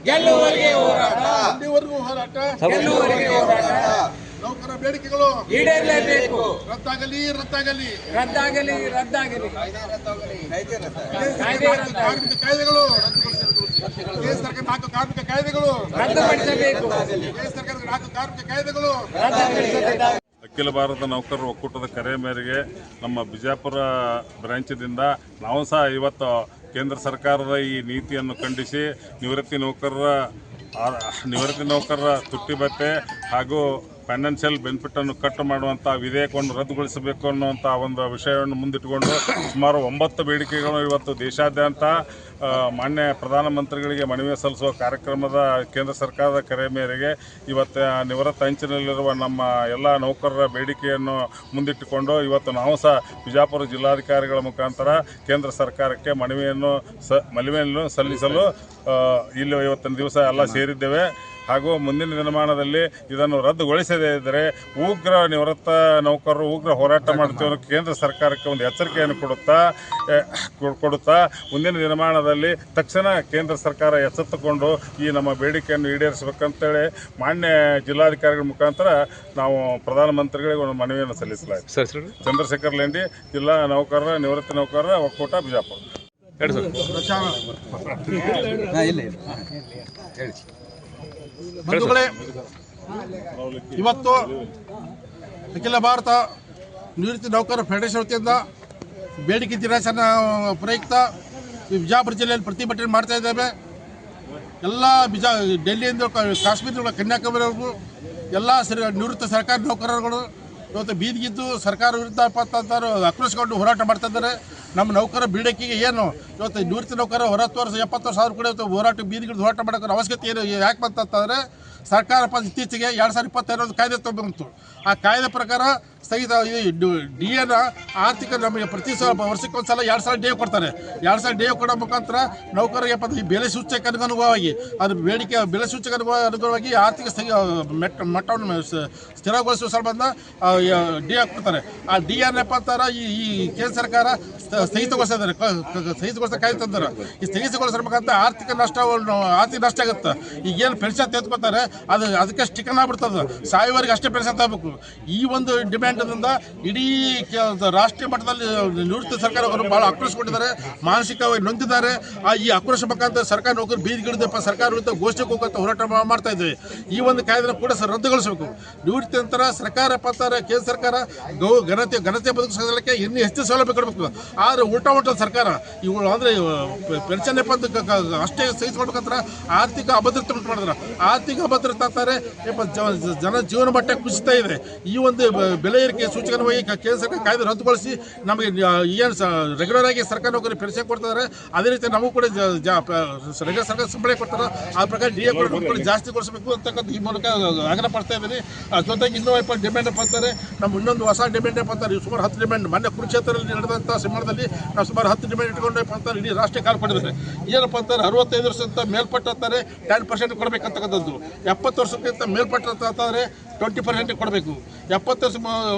ಗೆಲ್ಲುವವರೆಗೆ ಹೋರಾಟ, ಅಲ್ಲಿವರೆಗೂ ಹೋರಾಟ, ಗೆಲ್ಲುವವರೆಗೆ ಹೋರಾಟ. ನೌಕರ ಬೇಡಿಕೆಗಳು ಈಡೇರಲೇಬೇಕು. ರದ್ದಾಗಲಿ ರದ್ದಾಗಲಿ ರದ್ದಾಗಲಿ ರದ್ದಾಗಲಿ. ಕಾರ್ಮಿಕ ಕಾಯ್ದೆಗಳು ಕೇಂದ್ರ ಸರ್ಕಾರ 4 ಕಾರ್ಮಿಕ ಕಾಯ್ದೆಗಳು ರದ್ದುಪಡಿಸಬೇಕು. ಕೇಂದ್ರ ಸರ್ಕಾರದ 4 ಕಾರ್ಮಿಕ ಕಾಯ್ದೆಗಳು ರದ್ದುಪಡಿಸಬೇಕು. ಅಖಿಲ ಭಾರತ ನೌಕರರ ಒಕ್ಕೂಟದ ಕರೆ ಮೇರೆಗೆ ನಮ್ಮ ಬಿಜಾಪುರ ಬ್ರಾಂಚ್ದಿಂದ ನಾವು ಸಹ ಇವತ್ತು ಕೇಂದ್ರ ಸರ್ಕಾರದ ಈ ನೀತಿಯನ್ನು ಖಂಡಿಸಿ ನಿವೃತ್ತಿ ನೌಕರರ ತುಟ್ಟಿ ಭತ್ಯೆ ಹಾಗೂ ಫೈನಾನ್ಷಿಯಲ್ ಬೆನಿಫಿಟನ್ನು ಕಟ್ ಮಾಡುವಂಥ ವಿಧೇಯಕವನ್ನು ರದ್ದುಗೊಳಿಸಬೇಕು ಅನ್ನುವಂಥ ಒಂದು ವಿಷಯವನ್ನು ಮುಂದಿಟ್ಟುಕೊಂಡು ಸುಮಾರು 9 ಬೇಡಿಕೆಗಳು ಇವತ್ತು ದೇಶಾದ್ಯಂತ ಮಾನ್ಯ ಪ್ರಧಾನಮಂತ್ರಿಗಳಿಗೆ ಮನವಿ ಸಲ್ಲಿಸುವ ಕಾರ್ಯಕ್ರಮದ ಕೇಂದ್ರ ಸರ್ಕಾರದ ಕರೆ ಮೇರೆಗೆ ಇವತ್ತು ನಿವೃತ್ತ ಅಂಚಿನಲ್ಲಿರುವ ನಮ್ಮ ಎಲ್ಲ ನೌಕರರ ಬೇಡಿಕೆಯನ್ನು ಮುಂದಿಟ್ಟುಕೊಂಡು ಇವತ್ತು ನಾವು ಸಹ ಬಿಜಾಪುರ ಜಿಲ್ಲಾಧಿಕಾರಿಗಳ ಮುಖಾಂತರ ಕೇಂದ್ರ ಸರ್ಕಾರಕ್ಕೆ ಮನವಿಯನ್ನು ಸಲ್ಲಿಸಲು ಇಲ್ಲಿ ಇವತ್ತಿನ ದಿವಸ ಎಲ್ಲ ಸೇರಿದ್ದೇವೆ. ಹಾಗೂ ಮುಂದಿನ ದಿನಮಾನದಲ್ಲಿ ಇದನ್ನು ರದ್ದುಗೊಳಿಸದೇ ಇದ್ದರೆ ನಿವೃತ್ತ ನೌಕರರು ಉಗ್ರ ಹೋರಾಟ ಮಾಡ್ತೀವಿ ಅನ್ನೋ ಕೇಂದ್ರ ಸರ್ಕಾರಕ್ಕೆ ಒಂದು ಎಚ್ಚರಿಕೆಯನ್ನು ಕೊಡುತ್ತಾ ಮುಂದಿನ ದಿನಮಾನದಲ್ಲಿ ತಕ್ಷಣ ಕೇಂದ್ರ ಸರ್ಕಾರ ಎಚ್ಚೆತ್ತುಕೊಂಡು ಈ ನಮ್ಮ ಬೇಡಿಕೆಯನ್ನು ಈಡೇರಿಸಬೇಕಂತೇಳಿ ಮಾನ್ಯ ಜಿಲ್ಲಾಧಿಕಾರಿಗಳ ಮುಖಾಂತರ ನಾವು ಪ್ರಧಾನಮಂತ್ರಿಗಳಿಗೆ ಒಂದು ಮನವಿಯನ್ನು ಸಲ್ಲಿಸಲಾಯಿತು. ಚಂದ್ರಶೇಖರ್ ಲೆಂಡಿ, ಜಿಲ್ಲಾ ನಿವೃತ್ತ ನೌಕರರ ಒಕ್ಕೂಟ, ಬಿಜಾಪುರ. ಬಂಧುಗಳೇ, ಇವತ್ತು ಅಖಿಲ ಭಾರತ ನಿವೃತ್ತಿ ನೌಕರರ ಫೆಡರೇಷನ್ ವತಿಯಿಂದ ಬೇಡಿಕೆ ದಿನಾಚರಣೆ ಪ್ರಯುಕ್ತ ಬಿಜಾಪುರ ಜಿಲ್ಲೆಯಲ್ಲಿ ಪ್ರತಿಭಟನೆ ಮಾಡ್ತಾ ಇದ್ದೇವೆ. ಎಲ್ಲ ಡೆಲ್ಲಿಯಿಂದ ಕಾಶ್ಮೀರದಿಂದ ಕನ್ಯಾಕುಮಾರಿವರೆಗೂ ಎಲ್ಲ ನಿವೃತ್ತ ಸರ್ಕಾರಿ ನೌಕರರುಗಳು ಇವತ್ತು ಬೀದಿಗಿದ್ದು ಸರ್ಕಾರ ವಿರುದ್ಧ ಆಕ್ರೋಶಗೊಂಡು ಹೋರಾಟ ಮಾಡ್ತಾ ಇದ್ದಾರೆ. ನಮ್ಮ ನೌಕರ ಬೇಡಿಕೆಗೆ ಏನು ಇವತ್ತು ನಿವೃತ್ತಿ ನೌಕರ 40 ವರ್ಷ 70 ಸಾವಿರ ಕೂಡ ಇವತ್ತು ಹೋರಾಟ ಬೀದಿಗಿದ್ದು ಹೋರಾಟ ಮಾಡೋಕ್ಕೆ ಅವಶ್ಯಕತೆ ಏನು ಯಾಕೆ ಬಂತಂತಂದರೆ ಸರ್ಕಾರ ಇತ್ತೀಚೆಗೆ 2022 ಕಾಯ್ದೆ ಬಂತು. ಆ ಕಾಯ್ದೆ ಪ್ರಕಾರ ಸ್ಥಗಿತ ಡಿ ಎನ ಆರ್ಥಿಕ ನಮಗೆ ಪ್ರತಿ ವರ್ಷಕ್ಕೊಂದು ಸಲ 2 ಸಲ ಡೇ ಕೊಡ್ತಾರೆ. 2 ಸಲ ಡೇ ಕೊಡೋ ಮುಖಾಂತರ ನೌಕರರಿಗೆ ಈ ಬೆಲೆ ಸೂಚಕ ಅನುಗುಣವಾಗಿ ಅದು ಬೇಡಿಕೆ ಬೆಲೆ ಸೂಚಕ ಅನುಗುಣವಾಗಿ ಆರ್ಥಿಕ ಮಟ್ಟವನ್ನು ಸ್ಥಿರಗೊಳಿಸುವ ಸಂಬಂಧ ಡಿ ಕೊಡ್ತಾರೆ. ಆ ಡಿ ಏನಪ್ಪ ಅಂತಾರೆ ಈ ಕೇಂದ್ರ ಸರ್ಕಾರ ಸ್ಥಗಿತಗೊಳಿಸಿದ್ದಾರೆ, ಸ್ಥಗಿತಗೊಳಿಸ ಕಾಯ್ದೆ ತಂತಾರೆ. ಈ ಸ್ಥಗಿತಗೊಳಿಸೋ ಮುಖಾಂತರ ಆರ್ಥಿಕ ನಷ್ಟ ಆಗುತ್ತೆ. ಈಗೇನು ಪೆನ್ಷನ್ ತೆಗೆದುಕೊತಾರೆ ಅದಕ್ಕೆ ಸ್ಟಿಕನ್ ಆಗ್ಬಿಡ್ತದೆ, ಸಾಯುವವರೆಗೆ ಅಷ್ಟೇ ಪೆನ್ಷನ್ ತಗೋಬೇಕು. ಈ ಒಂದು ಡಿಮ್ಯಾಂಡ್ನಿಂದ ಇಡೀ ರಾಷ್ಟ್ರೀಯ ಮಟ್ಟದಲ್ಲಿ ನಿವೃತ್ತ ಸರ್ಕಾರವರು ಭಾಳ ಆಕ್ರೋಶಗೊಂಡಿದ್ದಾರೆ, ಮಾನಸಿಕವಾಗಿ ನೊಂದಿದ್ದಾರೆ. ಈ ಆಕ್ರೋಶ ಮುಖಾಂತರ ಸರ್ಕಾರ ನೌಕರು ಬೀದಿಗಿಳಿದಪ್ಪ ಸರ್ಕಾರ ವಿರುದ್ಧ ಘೋಷಣೆ ಹೋಗಂತ ಹೋರಾಟ ಮಾಡ್ತಾ ಇದ್ದೇವೆ. ಈ ಒಂದು ಕಾಯ್ದೆ ಕೂಡ ರದ್ದುಗೊಳಿಸಬೇಕು. ನಿವೃತ್ತಿ ನಂತರ ಸರ್ಕಾರ ಪತ್ತಾರೆ ಕೇಂದ್ರ ಸರ್ಕಾರ ಘನತೆ ಬದುಕಿಸಲಿಕ್ಕೆ ಇನ್ನೂ ಹೆಚ್ಚು ಸೌಲಭ್ಯ ಕೊಡಬೇಕು. ಆದರೆ ಉಲ್ಟಾ ಸರ್ಕಾರ ಇವುಗಳು ಅಂದರೆ ಪೆನ್ಷನ್ ಅಷ್ಟೇ ಸಹಿಸಿಕೊಡ್ಬೇಕಂತ ಆರ್ಥಿಕ ಅಭದ್ರತೆ ಉಂಟು ಮಾಡಿದ್ರೆ ಆರ್ಥಿಕ ಅಭದ್ರತೆ ಅಂತಾರೆ. ಜನ ಜೀವನ ಮಟ್ಟ ಕುಸಿತಾ ಇದೆ. ಈ ಒಂದು ಬೆಲೆ ಏರಿಕೆ ಸೂಚಕವಾಗಿ ಕೇಂದ್ರ ಸರ್ಕಾರ ಕಾಯ್ದೆ ರದ್ದುಗೊಳಿಸಿ ನಮಗೆ ಏನು ರೆಗ್ಯುಲರ್ ಆಗಿ ಸರ್ಕಾರ ನೌಕರಿ ಪೆನ್ಷನ್ ಕೊಡ್ತಾರೆ, ಅದೇ ರೀತಿ ನಮಗೂ ಕೂಡ ರೆಗ್ಯುಲರ್ ಸರ್ಕಾರ ಸಂಬಳ ಕೊಡ್ತಾರೆ. ಆ ಪ್ರಕಾರ ಡಿ ಎ ಕೂಡ ಜಾಸ್ತಿಗೊಳಿಸಬೇಕು ಅಂತಕ್ಕಂಥ ಈ ಮೂಲಕ ಆಗ್ರಹ ಪಡ್ತಾ ಇದ್ದೀನಿ. ಜೊತೆಗೆ ಇನ್ನೂ ಡಿಮ್ಯಾಂಡ್ ಅಂತಾರೆ. ನಮ್ಮ ಇನ್ನೊಂದು ಹೊಸ ಡಿಮ್ಯಾಂಡ್ ಅಂತಾರೆ. ಸುಮಾರು 10 ಡಿಮ್ಯಾಂಡ್ ಮೊನ್ನೆ ಕುರುಕ್ಷೇತ್ರದಲ್ಲಿ ನಡೆದಂಥ ಸಂದರ್ಭದಲ್ಲಿ ನಾವು ಸುಮಾರು 10 ಡಿಮ್ಯಾಂಡ್ ಇಟ್ಕೊಂಡು ಅಂತಾರೆ ಇಡೀ ರಾಷ್ಟ್ರೀಯ ಕಾಲ್ ಕೊಟ್ಟಿದ್ದಾರೆ. ಏನಪ್ಪ ಅಂತಾರೆ 65 ವರ್ಷಕ್ಕಿಂತ ಮೇಲ್ಪಟ್ಟು ಅಂತಾರೆ 10% ಕೊಡಬೇಕಂತಕ್ಕಂಥದ್ದು. 70 ವರ್ಷಕ್ಕಿಂತ ಮೇಲ್ಪಟ್ಟು ಅಂತಂದರೆ 20% ಕೊಡಬೇಕು. 70 ವರ್ಷ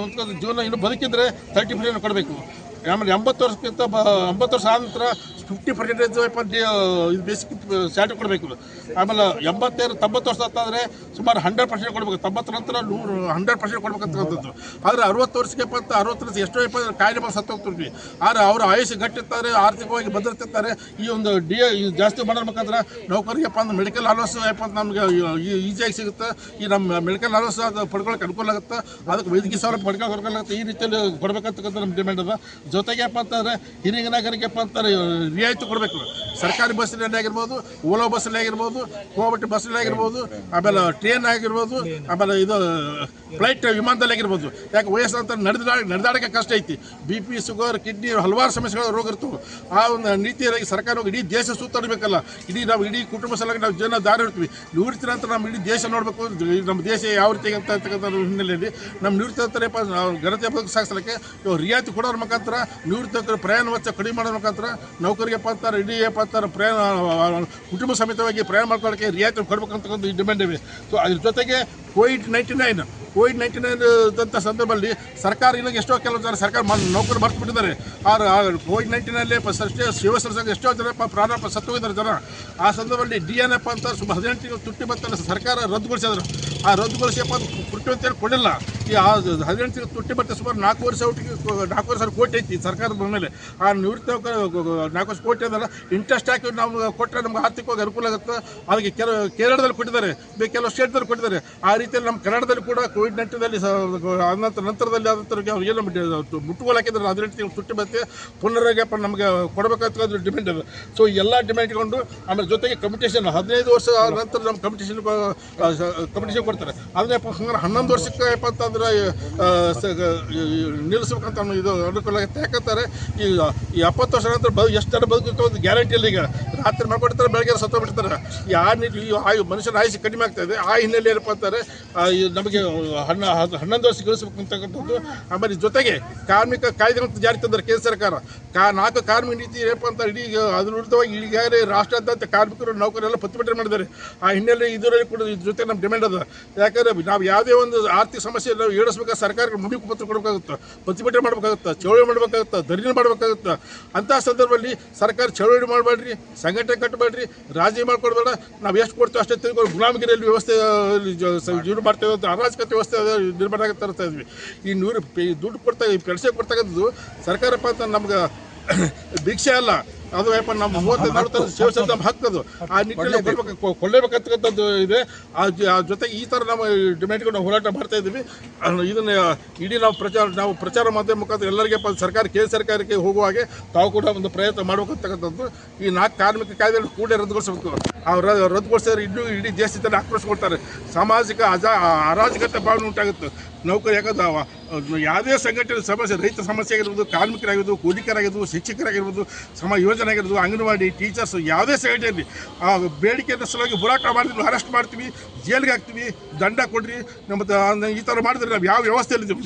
ಜೀವನ ಇನ್ನು ಬದುಕಿದ್ರೆ 30% ಕೊಡಬೇಕು. ಆಮೇಲೆ 80 ವರ್ಷಕ್ಕಿಂತ 80 ವರ್ಷ ಆದ ನಂತರ 50% ಇದು ಬೇಸಿಕ್ ಸ್ಯಾಲ್ರಿ ಕೊಡಬೇಕು. ಆಮೇಲೆ 85-90 ವರ್ಷ ಅಂತಂದರೆ ಸುಮಾರು 100% ಕೊಡಬೇಕು. 90 ನಂತರ 100% ಕೊಡಬೇಕಂತಕ್ಕಂಥದ್ದು. ಆದರೆ 60 ವರ್ಷಕ್ಕೆ 60 ವರ್ಷ ಎಷ್ಟೋ ಕಾಯಿಲೆ ಬಂದು ಸತ್ತು ಹೋಗ್ತಿರ್ತೀವಿ. ಆದರೆ ಅವರ ಆಯುಷ್ಯ ಗಟ್ಟಿರ್ತಾರೆ, ಆರ್ಥಿಕವಾಗಿ ಭದ್ರತೆ ಇರ್ತಾರೆ. ಈ ಒಂದು ಜಾಸ್ತಿ ಮಾಡೋದ್ರ ಮುಖಾಂತರ ನೌಕರಿಗೆ ಮೆಡಿಕಲ್ ಅಲೋಸ್ ನಮಗೆ ಈಸಿಯಾಗಿ ಸಿಗುತ್ತೆ. ಈ ನಮ್ಮ ಮೆಡಿಕಲ್ ಅಲೋಸ್ ಅದು ಪಡ್ಕೊಳ್ಳೋಕೆ ಅನುಕೂಲ ಆಗುತ್ತೆ. ಅದಕ್ಕೆ ವೈದ್ಯಕೀಯ ಸೌಲಭ್ಯ ಪಡ್ಕೊಳ್ಳೋಕೆ ಈ ರೀತಿಯಲ್ಲಿ ಕೊಡಬೇಕಂತಕ್ಕಂಥ ನಮ್ಮ ಡಿಮ್ಯಾಂಡ್ ಅದ. ಜೊತೆಗೆ ಅಂತಂದರೆ ಹಿರಿಯ ನಾಗರಿಕ ಅಂತಾರೆ ರಿಯಾಯಿತಿ ಕೊಡಬೇಕು. ಸರ್ಕಾರಿ ಬಸ್ನಲ್ಲಿ ಆಗಿರ್ಬೋದು, ಓಲೋ ಬಸ್ನಲ್ಲಿ ಆಗಿರ್ಬೋದು, ಕೋಬಟ್ಟಿ ಬಸ್ನಲ್ಲಿ ಆಗಿರ್ಬೋದು, ಆಮೇಲೆ ಟ್ರೈನ್ ಆಗಿರ್ಬೋದು, ಆಮೇಲೆ ಇದು ಫ್ಲೈಟ್ ವಿಮಾನದಲ್ಲಿ ಆಗಿರ್ಬೋದು. ಯಾಕೆ ವಯಸ್ಸಂತ ನಡೆದಾಡೋಕ್ಕೆ ಕಷ್ಟ ಐತಿ. BP, ಶುಗರ್, ಕಿಡ್ನಿ ಹಲವಾರು ಸಮಸ್ಯೆಗಳ ರೋಗ ಇರ್ತವೆ. ಆ ಒಂದು ನೀತಿಯಾಗಿ ಸರ್ಕಾರ ಇಡೀ ದೇಶ ಸುತ್ತಾಡಬೇಕಲ್ಲ. ನಾವು ಇಡೀ ಕುಟುಂಬ ಸಲುವಾಗಿ ನಾವು ಜನ ದಾರಿ ಇರ್ತೀವಿ. ನಿವೃತ್ತಿ ನಂತರ ನಮ್ಮ ಇಡೀ ದೇಶ ನೋಡಬೇಕು. ನಮ್ಮ ದೇಶ ಯಾವ ರೀತಿ ಅಂತಕ್ಕಂಥ ಹಿನ್ನೆಲೆಯಲ್ಲಿ ನಮ್ಮ ನಿವೃತ್ತಿ ನಂತರ ಘನತೆ ಬದುಕು ಸಾಗಿಸಲಿಕ್ಕೆ ರಿಯಾಯಿತಿ ಕೊಡೋದ್ರ ಮುಖಾಂತರ ನಿವೃತ್ತ ಪ್ರಯಾಣ ವೆಚ್ಚ ಕಡಿಮೆ ಮಾಡೋದ್ರ ಮುಖಾಂತರ ನೌಕರಿಗೆ ಅಂತಾರೆ ಇಡೀ ಪ್ರಯಾಣ ಕುಟುಂಬ ಸಮೇತವಾಗಿ ಪ್ರಯಾಣ ಮಾಡ್ಕೊಳ್ಳೋಕ್ಕೆ ರಿಯಾಯಿತಿ ಕೊಡಬೇಕಂತಕ್ಕಂಥ ಡಿಮ್ಯಾಂಡ್ ಇವೆ. ಸೊ ಅದ್ರ ಜೊತೆಗೆ COVID-19 ಕೋವಿಡ್-19 ಇದ್ದಂಥ ಸಂದರ್ಭದಲ್ಲಿ ಸರ್ಕಾರ ಇಲ್ಲ ಎಷ್ಟೋ ಕೆಲವು ಜನ ಸರ್ಕಾರ ನೌಕರು ಮರ್ತು ಬಿಟ್ಟಿದ್ದಾರೆ. ಕೋವಿಡ್-19ನಲ್ಲಿ ಶಿವಸೇನಾ ಸಂಘ ಎಷ್ಟೋ ಜನ ಪ್ರಾರಂಭ ಸತ್ತೋಗಿದ್ದಾರೆ ಜನ. ಆ ಸಂದರ್ಭದಲ್ಲಿ DNF ಅಂತ ಸುಮಾರು 18 ತಿಂಗಳು ತುಟ್ಟಿ ಭತ್ತ ಸರ್ಕಾರ ರದ್ದುಗೊಳಿಸಿದ್ರು. ಆ ರದ್ದುಗೊಳಿಸಿಯಪ್ಪ ತುಟ್ಟಿ ಅಂತೇಳಿ ಕೊಡಲಿಲ್ಲ. ಈ 18 ತಿಂಗಳು ತುಟ್ಟಿ ಭತ್ತ ಸುಮಾರು 4,000 ಕೋಟಿ ಐತಿ ಸರ್ಕಾರದ ಮೇಲೆ. ಆ ನಿವೃತ್ತ 4,000 ಕೋಟಿ ಅದಲ್ಲ ಇಂಟ್ರೆಸ್ಟ್ ಹಾಕಿ ನಾವು ಕೊಟ್ಟರೆ ನಮ್ಗೆ ಆರ್ಥಿಕವಾಗಿ ಅನುಕೂಲ ಆಗುತ್ತೆ. ಅದಕ್ಕೆ ಕೇರಳದಲ್ಲಿ ಕೊಟ್ಟಿದ್ದಾರೆ, ಕೆಲವು ಸ್ಟೇಟ್ದಲ್ಲಿ ಕೊಟ್ಟಿದ್ದಾರೆ. ಆ ರೀತಿಯಲ್ಲಿ ನಮ್ಮ ಕರ್ನಾಟಕದಲ್ಲಿ ಕೂಡ ಕೋವಿಡ್-19ನಲ್ಲಿ ನಂತರದಲ್ಲಿ ಏನು ಮುಟ್ಟುಗೋಲು ಹಾಕಿದ್ರೆ 18 ತಿಂಗಳು ತುಟ್ಟಿ ಭತ್ತೆ ಪುನರಾಗಪ್ಪ ನಮಗೆ ಕೊಡಬೇಕಾದ ಡಿಮ್ಯಾಂಡ್ ಅದು. ಸೊ ಎಲ್ಲ ಡಿಮ್ಯಾಂಡ್ ಇಟ್ಕೊಂಡು ಆಮೇಲೆ ಜೊತೆಗೆ ಕಂಪಿಟೇಷನ್ 15 ವರ್ಷ ನಂತರ ನಮ್ಮ ಕಂಪಿಟೇಷನ್ ಕೊಡ್ತಾರೆ. ಅದನ್ನ 11 ವರ್ಷಕ್ಕೆ ಅಂತಂದ್ರೆ ನಿಲ್ಲಿಸ್ಬೇಕಂತ ಇದು ಅನುಕೂಲ ಆಗುತ್ತೆ. ಯಾಕಂತಾರೆ ಈ 70 ವರ್ಷ ನಂತರ ಎಷ್ಟು ಜನ ಬದುಕುತ್ತೆ ಒಂದು ಗ್ಯಾರಂಟಿ ಇಲ್ಲ. ಈಗ ರಾತ್ರಿ ಮಾಡ್ಕೊಡ್ತಾರೆ, ಬೆಳಗ್ಗೆ ಸತ್ತೋಗ್ಬಿಡ್ತಾರೆ. ಈ ಮನುಷ್ಯನ ಆಯುಷ್ ಕಡಿಮೆ ಆಗ್ತಾ ಇದೆ. ಆ ಹಿನ್ನೆಲೆ ಏನಪ್ಪ ಅಂತಾರೆ ನಮಗೆ 11 ವರ್ಷ ಗಳಿಸ್ಬೇಕು ಅಂತಕ್ಕಂಥದ್ದು. ಆಮೇಲೆ ಜೊತೆಗೆ ಕಾರ್ಮಿಕ ಕಾಯ್ದೆಗಳನ್ನು ಜಾರಿ ತಂದರೆ ಕೇಂದ್ರ ಸರ್ಕಾರ 4 ಕಾರ್ಮಿಕ ನೀತಿ ಏನಪ್ಪ ಅಂತ ಇಡೀ ಅದ್ರ ವಿರುದ್ಧವಾಗಿ ಈಗಾಗಲೇ ರಾಷ್ಟ್ರಾದ್ಯಂತ ಕಾರ್ಮಿಕರು ನೌಕರೆಲ್ಲ ಪ್ರತಿಭಟನೆ ಮಾಡಿದ್ದಾರೆ. ಆ ಹಿನ್ನೆಲೆ ಇದರಲ್ಲಿ ಕೂಡ ಇದ್ರ ಜೊತೆ ನಮ್ಮ ಡಿಮ್ಯಾಂಡ್ ಅದ. ಯಾಕಂದರೆ ನಾವು ಯಾವುದೇ ಒಂದು ಆರ್ಥಿಕ ಸಮಸ್ಯೆ ನಾವು ಏಳಿಸ್ಬೇಕಾದ್ರೆ ಸರ್ಕಾರಕ್ಕೆ ಮುಡಿಪು ಪತ್ರ ಕೊಡಬೇಕಾಗುತ್ತೆ, ಪ್ರತಿಭಟನೆ ಮಾಡಬೇಕಾಗುತ್ತೆ, ಚಳವಳಿ ಮಾಡಬೇಕಾಗುತ್ತೆ, ಧರಣಿ ಮಾಡಬೇಕಾಗುತ್ತೆ. ಅಂತಹ ಸಂದರ್ಭದಲ್ಲಿ ಸರ್ಕಾರ ಚಳವಳಿ ಮಾಡಬೇಡ್ರಿ, ಸಂಘಟನೆ ಕಟ್ಟಬೇಡ್ರಿ, ರಾಜಿ ಮಾಡ್ಕೊಡ್ಬೇಡ, ನಾವು ಎಷ್ಟು ಕೊಡ್ತೀವಿ ಅಷ್ಟೇ ತಿಳ್ಕೊಂಡು ಗುಲಾಮಗಿರಿಯಲ್ಲಿ ವ್ಯವಸ್ಥೆ ಇದು ಮಾಡ್ತೇವೆ ಅಂತ ಅರಾಜಕತೆ ವ್ಯವಸ್ಥೆ ನಿರ್ಮಾಣ ಆಗಿ ತರ್ತಾ ಇದ್ವಿ. ಈ ದುಡ್ಡು ಪೆನ್ಷನ್ ಕೊಡ್ತಕ್ಕಂಥದ್ದು ಸರ್ಕಾರಪ್ಪ ಅಂತ ನಮ್ಗೆ ಭಿಕ್ಷೆ ಅಲ್ಲ, ಅದು ಯಪ್ಪ ನಮ್ಮ 35-40 ಸೇವೆ ನಮ್ಮ ಹಕ್ಕದು. ಆ ನಿಟ್ಟಿನಲ್ಲಿ ಕೊಳ್ಳೇಬೇಕಂತಕ್ಕಂಥದ್ದು ಇದೆ. ಆ ಜೊತೆಗೆ ಈ ಥರ ನಮ್ಮ ಡಿಮ್ಯಾಂಡ್ಗಳು ನಾವು ಹೋರಾಟ ಮಾಡ್ತಾ ಇದ್ದೀವಿ. ಇದನ್ನು ಇಡೀ ನಾವು ಪ್ರಚಾರ ಮಾಧ್ಯಮ ಮುಖಾಂತರ ಎಲ್ಲರಿಗೆ ಸರ್ಕಾರ ಕೇಂದ್ರ ಸರ್ಕಾರಕ್ಕೆ ಹೋಗುವ ಹಾಗೆ ತಾವು ಕೂಡ ಒಂದು ಪ್ರಯತ್ನ ಮಾಡಬೇಕಂತಕ್ಕಂಥದ್ದು. ಈ 4 ಕಾರ್ಮಿಕ ಕಾಯ್ದೆಗಳು ಕೂಡಲೇ ರದ್ದುಗೊಳಿಸಬೇಕು. ರದ್ದುಗೊಳಿಸಿದ್ರೆ ಇಡೀ ದೇಶದಲ್ಲಿ ಆಕ್ರೋಶಗೊಳ್ತಾರೆ. ಸಾಮಾಜಿಕ ಅರಾಜಕತೆ ಭಾವನೆ ಉಂಟಾಗುತ್ತೆ. ನೌಕರಿ ಯಾಕಂದ್ರೆ ಯಾವುದೇ ಸಂಘಟನೆ ಸಮಸ್ಯೆ, ರೈತ ಸಮಸ್ಯೆ ಆಗಿರ್ಬೋದು, ಕಾರ್ಮಿಕರಾಗಿರ್ಬೋದು, ಕೂಲಿಕರಾಗಿರ್ಬೋದು, ಶಿಕ್ಷಕರಾಗಿರ್ಬೋದು, ಯೋಜನೆ ಆಗಿರ್ಬೋದು, ಅಂಗನವಾಡಿ ಟೀಚರ್ಸ್, ಯಾವುದೇ ಸಂಘಟನೆ ಆ ಬೇಡಿಕೆಯನ್ನು ಸಲುವಾಗಿ ಹೋರಾಟ ಮಾಡಿದ್ವಿ, ಅರೆಸ್ಟ್ ಮಾಡ್ತೀವಿ, ಜೈಲಿಗೆ ಹಾಕ್ತೀವಿ, ದಂಡ ಕೊಡ್ರಿ. ಮತ್ತು ಈ ಥರ ಮಾಡಿದ್ರೆ ನಾವು ಯಾವ ವ್ಯವಸ್ಥೆಯಲ್ಲಿದ್ದೀವಿ?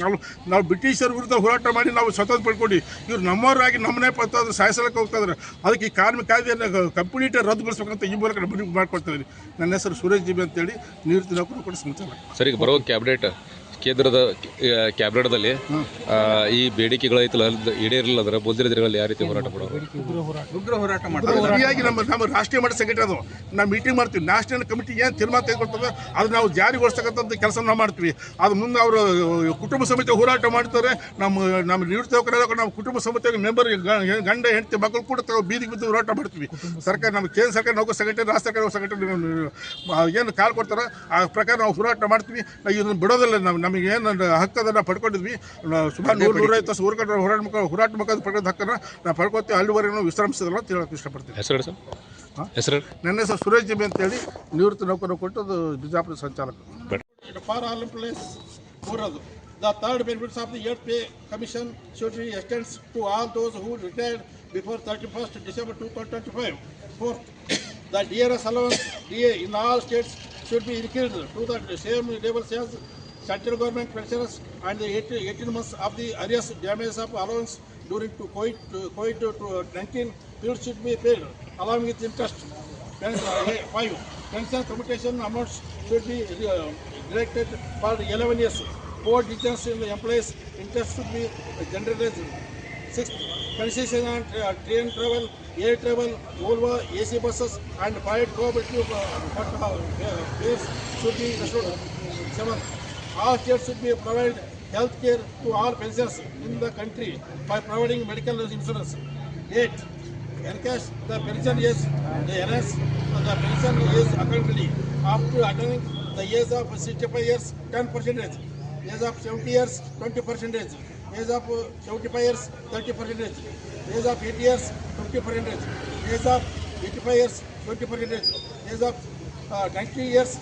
ನಾವು ಬ್ರಿಟಿಷರ ವಿರುದ್ಧ ಹೋರಾಟ ಮಾಡಿ ನಾವು ಸ್ವತಂತ್ರ ಪಡ್ಕೊಂಡು ಇವ್ರು ನಮ್ಮವರಾಗಿ ನಮ್ಮನೆ ಪಂತಾದ್ರೆ ಸಾಯಿಸಲಕ್ಕೆ ಹೋಗ್ತಾಯಿದ್ದಾರೆ. ಅದಕ್ಕೆ ಈ ಕಾರ್ಮಿಕ ಕಾಯ್ದೆಯನ್ನು ಕಂಪ್ಲೀಟ್ ರದ್ದುಗೊಳಿಸ್ಬೇಕಂತ ಈ ಮೂಲಕ ಮನವಿ ಮಾಡ್ಕೊಳ್ತಿದ್ದೀನಿ. ನನ್ನ ಹೆಸರು ಸುರೇಶ್ ಜಿಬಿ ಅಂತೇಳಿ, ನಿವೃತ್ತ ನೌಕರರು ಕೂಡ ಸಂಚಾರ. ಸರಿ, ಬರೋ ಕೇಂದ್ರದ ಕ್ಯಾಬಿನೆಟ್ದಲ್ಲಿ ಈ ಬೇಡಿಕೆಗಳೈತಲ್ಲ ಈಡೇರಿಲ್ಲ ಅಂದ್ರೆ ಮುಂದಿನ ದಿನಗಳಲ್ಲಿ ಯಾವ ರೀತಿ ಹೋರಾಟ ಮಾಡೋದು? ಉಗ್ರ ಹೋರಾಟ ಮಾಡೋದು. ಸರಿಯಾಗಿ ನಮ್ಮ ರಾಷ್ಟ್ರೀಯ ಮಟ್ಟ ಸಂಘಟನೆ ಅದು. ನಾವು ಮೀಟಿಂಗ್ ಮಾಡ್ತೀವಿ, ನ್ಯಾಷನಲ್ ಕಮಿಟಿ ಏನು ತೀರ್ಮಾನ ತೆಗೆದುಕೊಳ್ತದೆ ಅದು ನಾವು ಜಾರಿಗೊಳಿಸ್ತಕ್ಕಂಥ ಕೆಲಸ ನಾವು ಮಾಡ್ತೀವಿ. ಅದು ಮುಂದೆ ಅವರು ಕುಟುಂಬ ಸಮಿತಿ ಹೋರಾಟ ಮಾಡ್ತಾರೆ. ನಮ್ಮ ನಿವೃತ್ತ ನೌಕರರು ನಮ್ಮ ಕುಟುಂಬ ಸಮಿತಿಯ ಮೆಂಬರ್ ಗಂಡ ಹೆಂಡತಿ ಮಕ್ಕಳು ಕೂಡ ಬೀದಿಗೆ ಬಿದ್ದು ಹೋರಾಟ ಮಾಡ್ತೀವಿ. ಸರ್ಕಾರ ನಮ್ಮ ಕೇಂದ್ರ ಸರ್ಕಾರ ನೌಕರ ಸಂಘಟನೆ, ರಾಷ್ಟ್ರ ಸರ್ಕಾರ ಸಂಘಟನೆ ಏನು ಕಾಲ್ ಕೊಡ್ತಾರೆ ಆ ಪ್ರಕಾರ ನಾವು ಹೋರಾಟ ಮಾಡ್ತೀವಿ. ಇದನ್ನು ಬಿಡೋದಿಲ್ಲ. ನಮಗೇನು ಹಕ್ಕದನ್ನು ಪಡ್ಕೊಂಡಿದ್ವಿ. ಸುಮಾರು 100-150 ಹೋರಾಟ ಮುಖಾಂತರ ಪಡ್ಕೊಂಡ ಹಕ್ಕನ್ನು ನಾವು ಪಡ್ಕೊತೀವಿ. ಅಲ್ಲಿವರೆಗೂ ವಿಶ್ರಮಿಸಿದಲ್ಲ ಅಂತ ಹೇಳೋಕೆ ಇಷ್ಟಪಡ್ತೀವಿ. ಹೆಸರು ನನ್ನ ಹೆಸರು ಸುರೇಶ್ ಜಿಬಿ ಅಂತೇಳಿ, ನಿವೃತ್ತ ನೌಕರರು ಕೊಟ್ಟದ್ದು ಬಿಜಾಪುರ ಸಂಚಾಲಕರು. ಫಾರ್ ಆಲ್ ಎಂಪ್ಲಾಯೀಸ್ ಮೂರದು. The third benefits of the 8th pay commission should be extended to all those who retired before 31st December 2025. Fourth, the DRS allowance DA in all states should be increased to the same levels as central government pensioners, and the 18 months of the arrears damages of allowance during COVID-19 period should be paid along with interest. 5, pension commutation amounts should be directed for 11 years. 4 difference in the employees' interest should be generalized. 6th, concession on train travel, air travel, Volvo, AC buses, and private cooperative fares should be restored. 7th, all states should be provide health care to all pensioners in the country by providing medical insurance. 8, encash the pension age, the pension age accordingly. After attaining the age of 65 years, 10%. Age of 70 years, 20%. Age of 75 years, 30%. Age of 80 years, 20%. Age of 85 years, 20%. Age of 90 years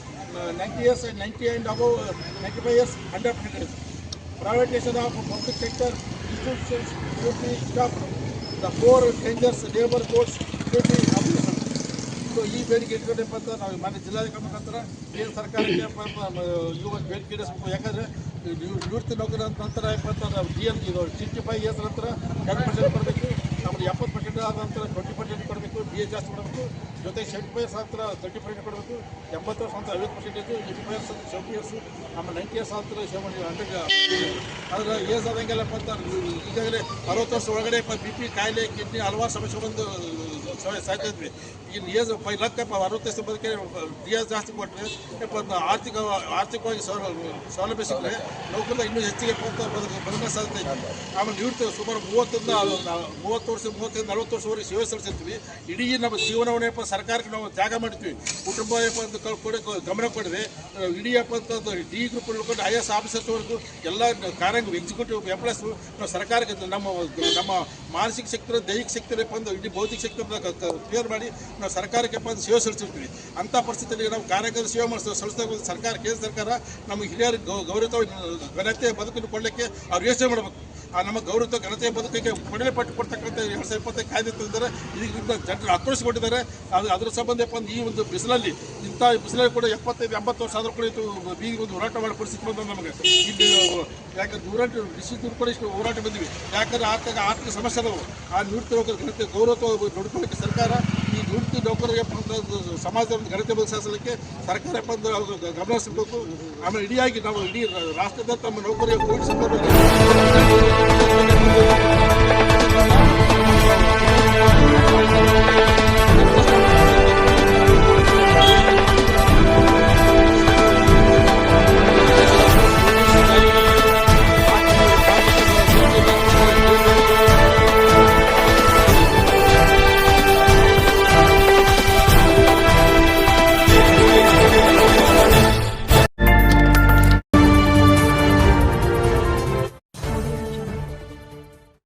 and 90 and above 95 years, 100%. Privatization of public sector institutions should be stopped. The 4 dangerous labor codes should be abolished. So ಈ ಬೇಡಿಕೆ ಇಟ್ಕೊಂಡಪ್ಪ ಅಂತ ನಾವು ಮಾನ್ಯ ಜಿಲ್ಲಾಧಿಕಾರಿ ಮುಖಾಂತರ ಕೇಂದ್ರ ಸರ್ಕಾರಕ್ಕೆ ಇವಾಗ ಬೇಡಿಕೆ ಇಡಿಸ್ಬೇಕು. ಯಾಕಂದರೆ ನಿವೃತ್ತಿ ನೌಕರ ನಂತರ ಏನಪ್ಪ ಅಂತ ನಾವು GL 65 ಇಯರ್ಸ್ ನಂತರ 10% ಬರಬೇಕು. ನಮ್ಮ ಒಂದು 70% ಆದ ನಂತರ 20% ಕೊಡಬೇಕು, BA ಜಾಸ್ತಿ ಕೊಡಬೇಕು, ಜೊತೆಗೆ 75 ನಂತರ 30% ಕೊಡಬೇಕು, 80 ವರ್ಷ ನಂತರ 50%, 85 ಅಂತ 70 ಇಯರ್ಸ್, ಆಮೇಲೆ 90 ಇಯರ್ಸ್ ನಂತರ 100. ಆದರೆ ಏಜ್ ಆದಂಗೆಲ್ಲಪ್ಪ ಅಂತ ಈಗಾಗಲೇ 60 ವರ್ಷ ಒಳಗಡೆ BP ಕಾಯಿಲೆ ಕಿಡ್ನಿ ಹಲವಾರು ಸಮಸ್ಯೆ ಬಂದು ಸಾಯ್ತಾ ಇದ್ವಿ. ಇನ್ನು ಏಜ್ 5 ಲಕ್ಷ 60 ವರ್ಷ ಬದುಕೆ DA ಜಾಸ್ತಿ ಕೊಟ್ಟರೆ ಆರ್ಥಿಕವಾಗಿ ಸೌಲಭ್ಯ ಸಿಕ್ಕರೆ ನೌಕರರ ಇನ್ನೂ ಹೆಚ್ಚಿಗೆ ಬದುಕೋ ಸಾಧ್ಯತೆ ಇದೆ. ಆಮೇಲೆ ನಿವೃತ್ತಿ ಸುಮಾರು 30 ವರ್ಷ 40 ವರ್ಷವರೆಗೆ ಸೇವೆ ಸಲ್ಲಿಸಿರ್ತೀವಿ. ಇಡೀ ನಮ್ಮ ಜೀವನವನ್ನೇ ಸರ್ಕಾರಕ್ಕೆ ನಾವು ತ್ಯಾಗ ಮಾಡ್ತೀವಿ. ಕುಟುಂಬ ಗಮನ ಕೊಡದೆ ಇಡೀ ಡಿ ಗ್ರೂಪ್ ಹಿಡ್ಕೊಂಡು IAS ಆಫೀಸರ್ಸ್ವರೆಗೂ ಎಲ್ಲ ಕಾರ್ಯ ಎಕ್ಸಿಕ್ಯೂಟಿವ್ ಎಂಪ್ಲಾಯ್ಸ್ ನಾವು ಸರ್ಕಾರಕ್ಕೆ ನಮ್ಮ ಮಾನಸಿಕ ಶಕ್ತಿ ದೈಹಿಕ ಶಕ್ತಿ ಇಡೀ ಭೌತಿಕ ಶಕ್ತಿ ಕ್ಲಿಯರ್ ಮಾಡಿ ನಾವು ಸರ್ಕಾರಕ್ಕೆ ಸೇವೆ ಸಲ್ಲಿಸಿರ್ತೀವಿ. ಅಂಥ ಪರಿಸ್ಥಿತಿಯಲ್ಲಿ ನಾವು ಕಾರ್ಯಕರ್ತ ಸೇವೆ ಸಲ್ಲಿಸಿದಾಗ ಸರ್ಕಾರ ಕೇಂದ್ರ ಸರ್ಕಾರ ನಮಗೆ ಹಿರಿಯರ ಗೌರವ ಘನತೆ ಬದುಕನ್ನು ಕೊಡಲಿಕ್ಕೆ ಅವ್ರು ಯೋಚನೆ ಮಾಡಬೇಕು. ನಮ್ಮ ಗೌರವ ಘನತೆಯ ಬದುಕಿಗೆ ಕೊಡ್ತಕ್ಕಂಥ 2025 ಕಾಯ್ದೆ ತಂದರೆ ಇದರಿಂದ ಜನರು ಆಕ್ರೋಶಗೊಂಡಿದ್ದಾರೆ. ಅದರ ಸಂಬಂಧ ಈ ಒಂದು ಬಿಸಿಲಲ್ಲಿ ಬಿಸಿಲಲ್ಲಿ ಕೂಡ 75-80 ವರ್ಷ ಆದರೂ ಕೂಡ ಇದು ಬೀದಿಗೆ ಒಂದು ಹೋರಾಟ ಮಾಡೋ ಪರಿಸ್ಥಿತಿ ಬಂದ ನಮಗೆ ಇಲ್ಲಿ. ಯಾಕಂದ್ರೆ ಡಿಸ್ಟ್ರಿಕ್ಟ್ ಕೂಡ ಇಷ್ಟು ಹೋರಾಟ ಬಂದಿವಿ. ಯಾಕಂದ್ರೆ ಆರ್ಥಿಕ ಸಮಸ್ಯೆ ಅದಾವು. ಆ ನಿವೃತ್ತಿ ನೌಕರ ಘನತೆ ಗೌರವ ನೋಡ್ಕೊಳ್ಳಿಕ್ಕೆ ಸರ್ಕಾರ ಈ ನಿವೃತ್ತಿ ನೌಕರಿಗೆ ಸಮಾಜದ ಘನತೆ ಬದಲಿಸಲಿಕ್ಕೆ ಸರ್ಕಾರ ಗಮನ ಹರಿಸಬೇಕು. ಆಮೇಲೆ ಇಡೀ ರಾಷ್ಟ್ರದ ತಮ್ಮ ನೌಕರಿಗೆ ಕೋವಿಡ್ ಸಂದರ್ಭದಲ್ಲಿ